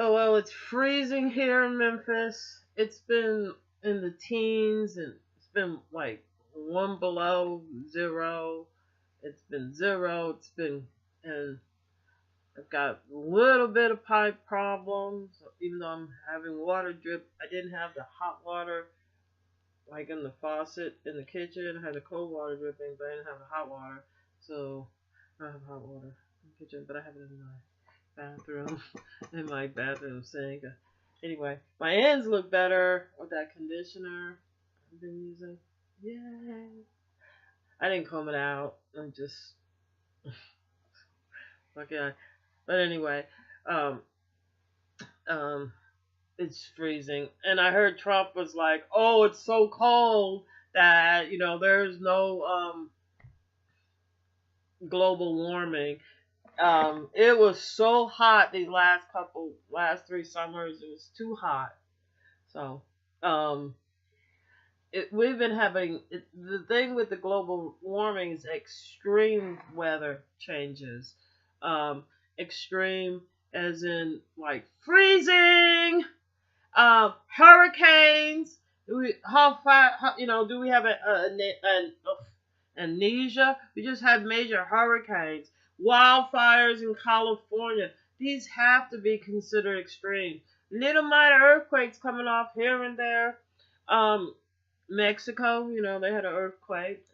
Oh, well, it's freezing here in Memphis. It's been in the teens and it's been like one below zero. It's been zero. It's been, and I've got a little bit of pipe problems. Even though I'm having water drip, I didn't have the hot water like in the faucet in the kitchen. I had the cold water dripping, but I didn't have the hot water. So I don't have hot water in the kitchen, but I have it in my bathroom, in my bathroom sink. Anyway, my ends look better with that conditioner I've been using. Yay! I didn't comb it out. I'm just okay. But anyway, um, um, it's freezing, and I heard Trump was like, "Oh, it's so cold that there's no global warming." It was so hot these last 3 summers. It was too hot. So, um, we've been having the thing with the global warming is extreme weather changes. Extreme as in like freezing, hurricanes. How far? Do we have an amnesia? We just had major hurricanes, wildfires in California. These have to be considered extreme. Little minor earthquakes coming off here and there. Mexico, they had an earthquake.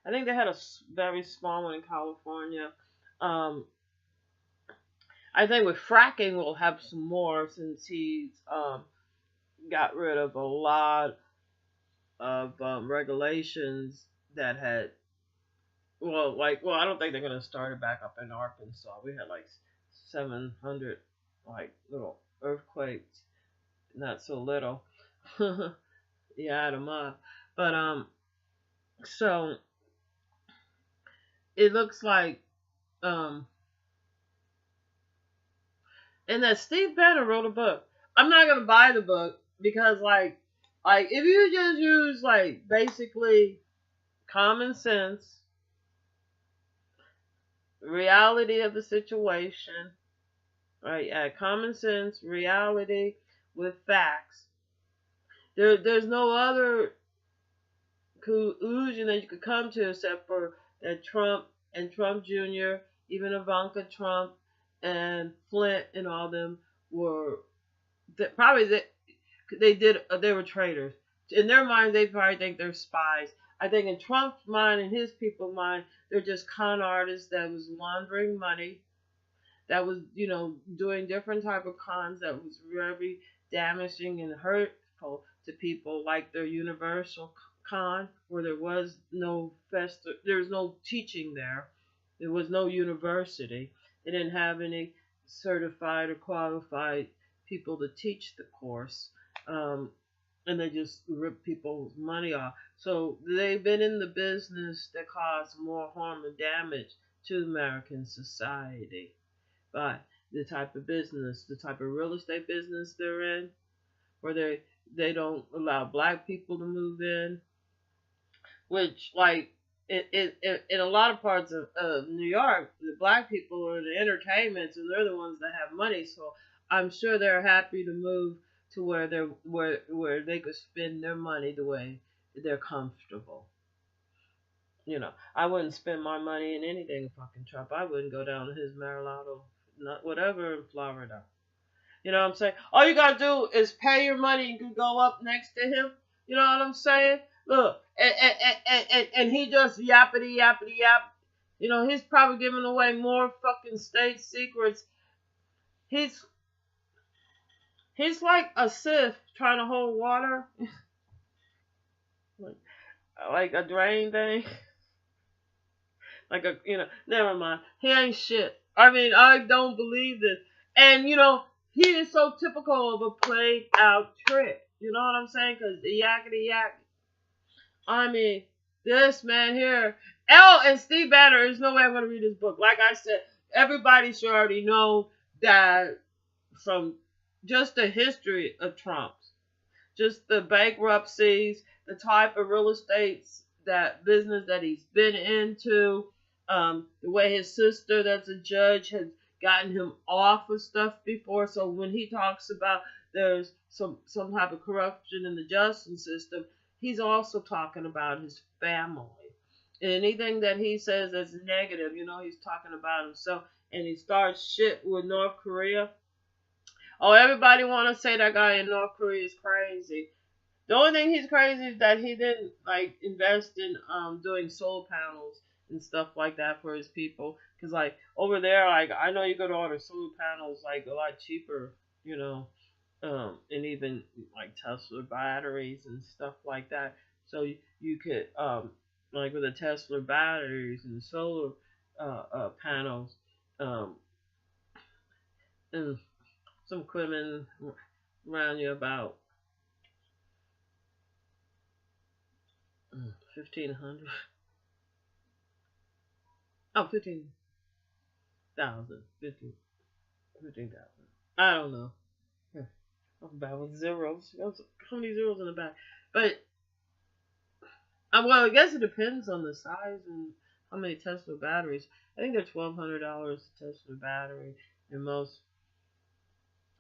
I think they had a very small one in California. Um, I think with fracking we'll have some more since he's got rid of a lot of regulations that had I don't think they're gonna start it back up in Arkansas. We had like 700 like little earthquakes, not so little. You add them up, but so it looks like um and that Steve Bannon wrote a book. I'm not gonna buy the book because like if you just use like basically common sense, reality of the situation, right? Yeah, common sense, reality with facts. There's no other conclusion that you could come to except for that Trump and Trump Jr., even Ivanka Trump and Flint and all them were they were traitors. In their mind, they probably think they're spies. I think in Trump's mind and his people's mind, they're just con artists that was laundering money, that was doing different type of cons that was very damaging and hurtful to people, like their universal con, where there was no there was no teaching there. There was no university. They didn't have any certified or qualified people to teach the course. And they just rip people's money off. So they've been in the business that caused more harm and damage to American society by the type of business, the type of real estate business they're in, where they don't allow black people to move in, which like in a lot of parts of New York, the black people are the entertainment, and they're the ones that have money. So I'm sure they're happy to move to where they could spend their money the way they're comfortable. I wouldn't spend my money in anything fucking Trump. I wouldn't go down to his Mar-a-Lago, not whatever in Florida. You know what I'm saying? All you gotta do is pay your money. You can go up next to him. You know what I'm saying? Look, and he just yappity yappity yap. He's probably giving away more fucking state secrets. He's like a Sith trying to hold water, like a drain thing. Like never mind. He ain't shit. I mean, I don't believe this. And he is so typical of a played out trick. You know what I'm saying? Because the yakety yak. I mean, this man here. And Steve Bannon, there's no way I'm going to read his book. Like I said, everybody should already know that from just the history of Trump's, just the bankruptcies, the type of real estate, that business that he's been into, the way his sister, that's a judge, has gotten him off of stuff before. So when he talks about there's some type of corruption in the justice system, he's also talking about his family. Anything that he says that's negative, he's talking about himself. And he starts shit with North Korea. Oh, everybody want to say that guy in North Korea is crazy. The only thing he's crazy is that he didn't like invest in doing solar panels and stuff like that for his people. Cause like over there, like I know you go to order solar panels like a lot cheaper, and even like Tesla batteries and stuff like that. So you could like with the Tesla batteries and solar panels, um, and some equipment around you about 1,500. Oh, 15,000. 15,000. I don't know. I'm bad with zeros. How many zeros in the back? But, well, I guess it depends on the size and how many Tesla batteries. I think they're $1,200 a Tesla battery. And most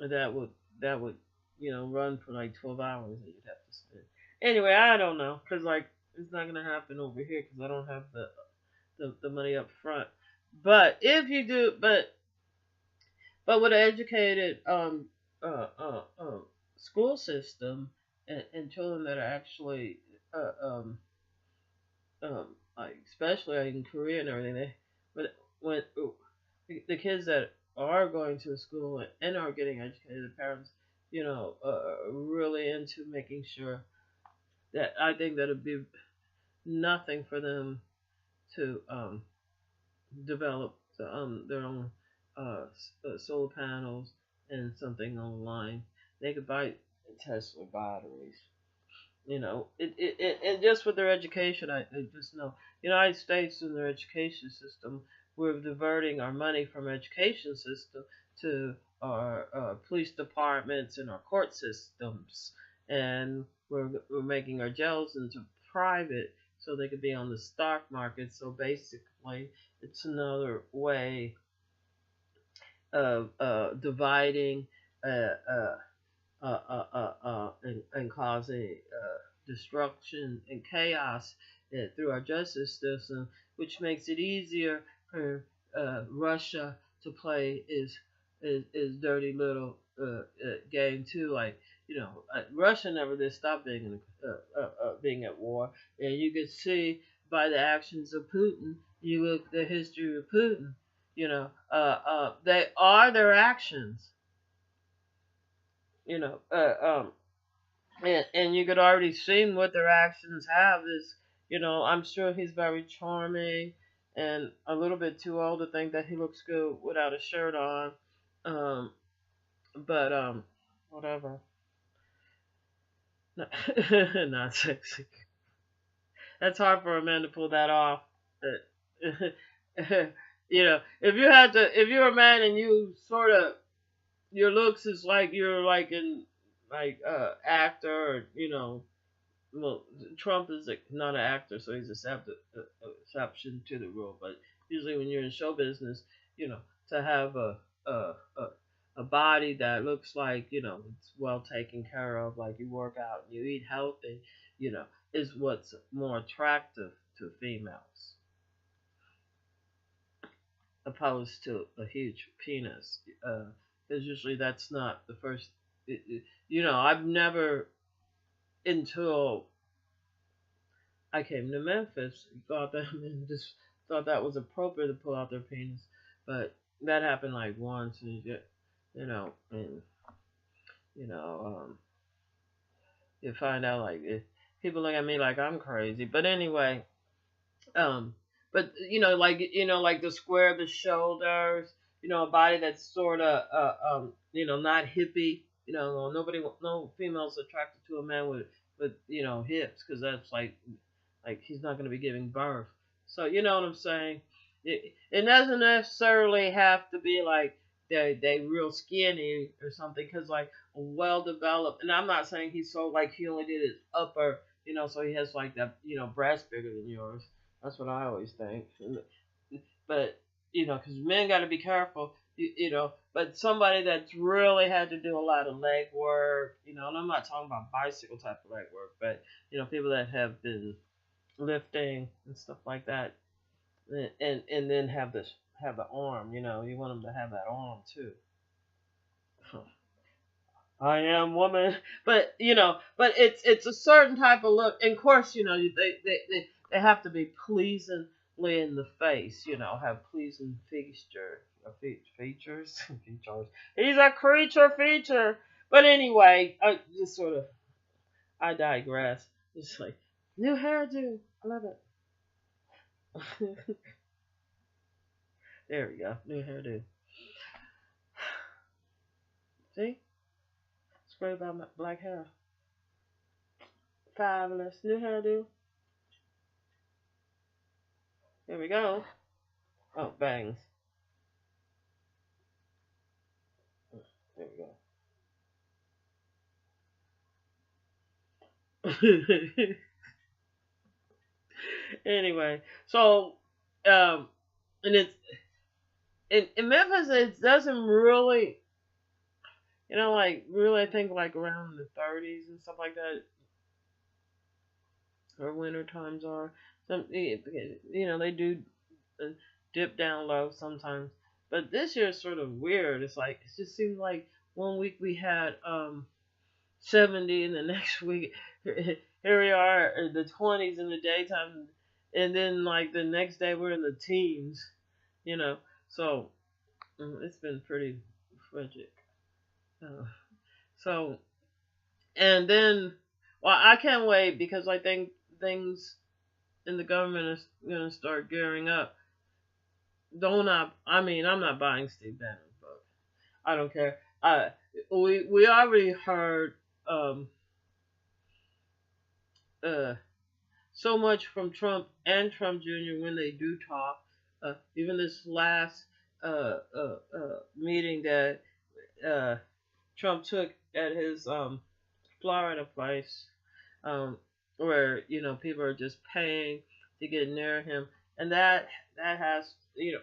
that would run for like 12 hours that you'd have to spend. Anyway, I don't know. Because, like, it's not going to happen over here because I don't have the money up front. But if you do, but with an educated uh, uh, uh, school system and children that are actually like especially like in Korea and everything, but when the kids that are going to school and are getting educated, the parents, are really into making sure that I think that it'd be nothing for them to develop their own solar panels and something online. They could buy Tesla batteries. And just with their education, I just know. United States in their education system, we're diverting our money from education system to our police departments and our court systems, and we're making our jails into private so they could be on the stock market. So basically, it's another way of dividing and causing destruction and chaos through our justice system, which makes it easier for Russia to play is dirty little game too. Like Russia never did stop being at war, and you can see by the actions of Putin. You look at the history of Putin. They are their actions. You know, and you could already see what their actions have is, I'm sure he's very charming and a little bit too old to think that he looks good without a shirt on. Um, but whatever. Not sexy. That's hard for a man to pull that off. If you're a man and you sort of your looks is like you're like in like actor or well, Trump is not an actor, so he's exception to the rule. But usually, when you're in show business, to have a a, a body that looks like it's well taken care of, like you work out and you eat healthy, is what's more attractive to females, opposed to a huge penis. Because usually that's not the first. I've never until I came to Memphis, thought that men just thought that was appropriate to pull out their penis, but that happened like once, and and you find out like people look at me like I'm crazy, but anyway, um, but like the square of the shoulders, a body that's sort of not hippie. No females attracted to a man with hips, because that's like he's not going to be giving birth. So you know what I'm saying. It doesn't necessarily have to be like they real skinny or something, because like well developed. And I'm not saying he's so like he only did his upper, so he has like that breast bigger than yours. That's what I always think. But because men got to be careful. But somebody that's really had to do a lot of leg work, and I'm not talking about bicycle type of leg work, but people that have been lifting and stuff like that, and then have the arm, you want them to have that arm too. I am woman, but it's a certain type of look, and of course, they have to be pleasingly in the face, have pleasing features, features. He's a creature feature, but anyway, I just sort of I digress. It's like new hairdo, I love it. There we go, new hairdo. See, it's great about my black hair. Fabulous new hairdo. Here we go. Oh, bangs. There we go. Anyway, so and it's in Memphis. It doesn't really, like really. I think like around the 30s and stuff like that, or winter times are. Some, they do dip down low sometimes. But this year is sort of weird. It's like it just seemed like one week we had 70, and the next week here we are in the 20s in the daytime, and then like the next day we're in the teens. You know, so it's been pretty frigid. Uh, so and then, well, I can't wait because I think things in the government is gonna start gearing up. Don't I mean, I'm not buying Steve Bannon's book. I don't care. We already heard um uh so much from Trump and Trump Jr. when they do talk. Even this last meeting that uh Trump took at his Florida place, um where people are just paying to get near him, and that has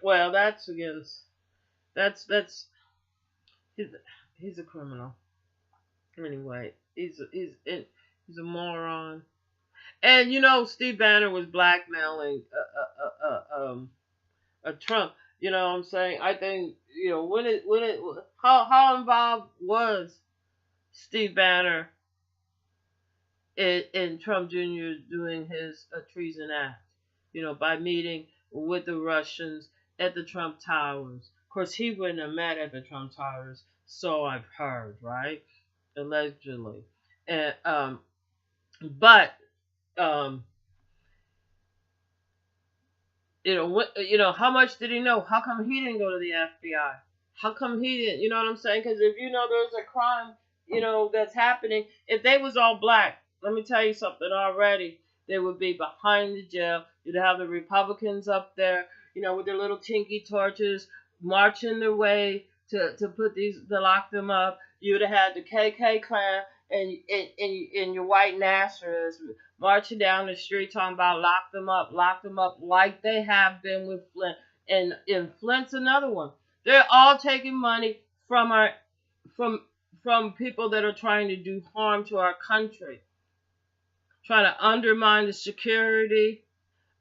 well, that's against that's he's he's a criminal anyway. He's a moron. And Steve Bannon was blackmailing Trump. You know what I'm saying? I think when it how involved was Steve Banner in Trump Jr. doing his treason act? By meeting with the Russians at the Trump Towers. Of course, he wouldn't have met at the Trump Towers, so I've heard, right? Allegedly, and but um, how much did he know? How come he didn't go to the FBI? How come he didn't? You know what I'm saying? Because if there's a crime, that's happening, if they was all black, let me tell you something already. They would be behind the jail. You'd have the Republicans up there, with their little tinky torches, marching their way to lock them up. You'd have had the KK clan and your white nationalists marching down the street talking about lock them up, like they have been with Flint. And Flint's another one. They're all taking money from from people that are trying to do harm to our country, trying to undermine the security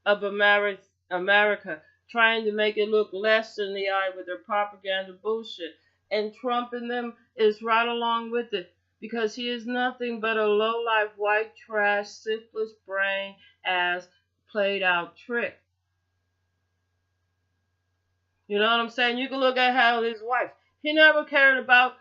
of America, trying to make it look less in the eye with their propaganda bullshit. And Trump and them is right along with it because he is nothing but a low-life, white trash, syphilis brain ass played out trick. You know what I'm saying? You can look at how his wife, he never cared about,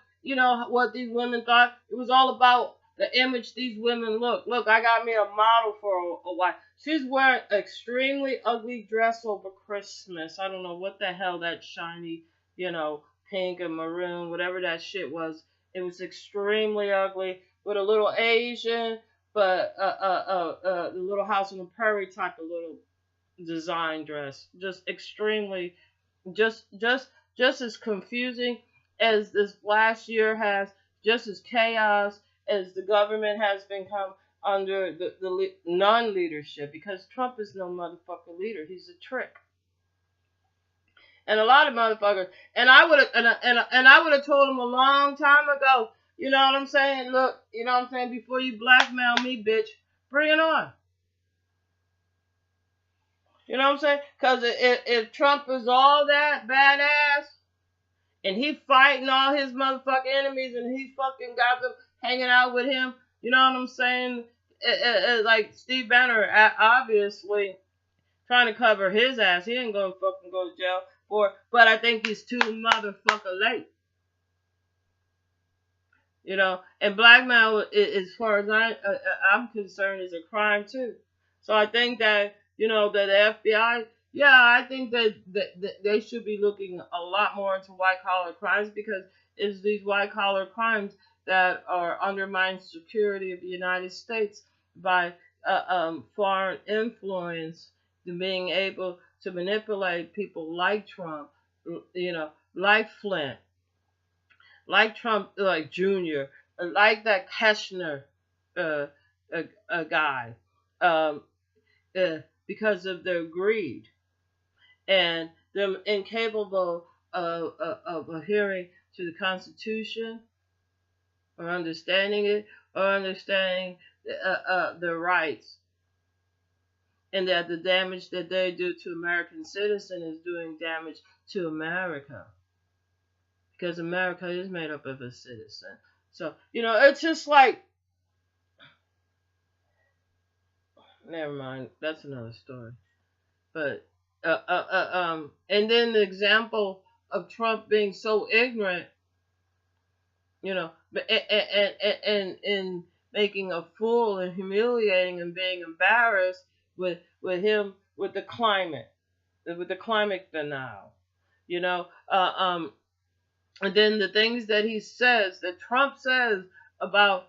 what these women thought. It was all about the image these women look. Look, I got me a model for a wife. She's wearing an extremely ugly dress over Christmas. I don't know what the hell that shiny, pink and maroon, whatever that shit was. It was extremely ugly with a little Asian, but the Little House on the Prairie type of little design dress. Just extremely, just as confusing as this last year has, just as chaos as the government has become under the non-leadership, because Trump is no motherfucking leader. He's a trick. And a lot of motherfuckers. And I would have and I would have told them a long time ago. You know what I'm saying? Look, you know what I'm saying? Before you blackmail me, bitch, bring it on. You know what I'm saying? Because if Trump is all that badass and he fighting all his motherfucking enemies and he fucking got them hanging out with him, you know what I'm saying? Like Steve Banner, obviously trying to cover his ass. He ain't gonna fucking go to jail for it. But I think he's too motherfucker late. You know, and blackmail, as far as I'm concerned, is a crime too. So I think that that the FBI, yeah, I think that they should be looking a lot more into white collar crimes because it's these white collar crimes that are undermining security of the United States by foreign influence, to being able to manipulate people like Trump, like Flint, like Trump, like Jr., like that Keshner uh, guy, um, because of their greed and them incapable of adhering to the Constitution or understanding it or understanding their rights, and that the damage that they do to American citizens is doing damage to America. Because America is made up of a citizen. So, it's just like, never mind, that's another story. But, and then the example of Trump being so ignorant, and making a fool and humiliating and being embarrassed with him with the climate denial, you know, and then the things that he says, that Trump says about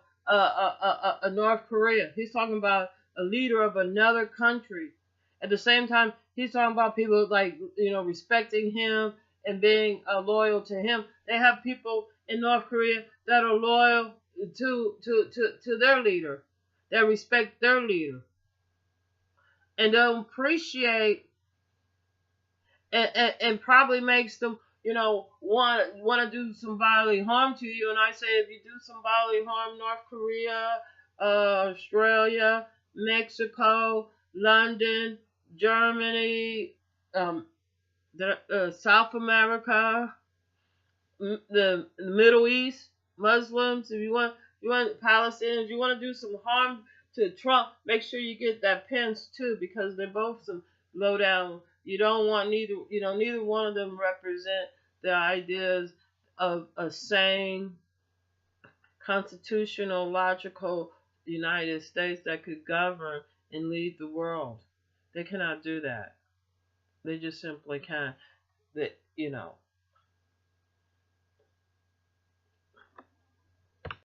North Korea. He's talking about a leader of another country. At the same time, he's talking about people like, respecting him and being loyal to him. They have people in North Korea that are loyal to their leader, that respect their leader, and don't appreciate and probably makes them, want to do some bodily harm to you. And I say, if you do some bodily harm, North Korea, Australia, Mexico, London, Germany, South America, the Middle East, Muslims, if you want Palestinians, you want to do some harm to Trump, make sure you get that Pence too, because they're both some low down. You don't want neither one of them represent the ideas of a sane, constitutional, logical United States that could govern and lead the world. They cannot do that. They just simply can't. That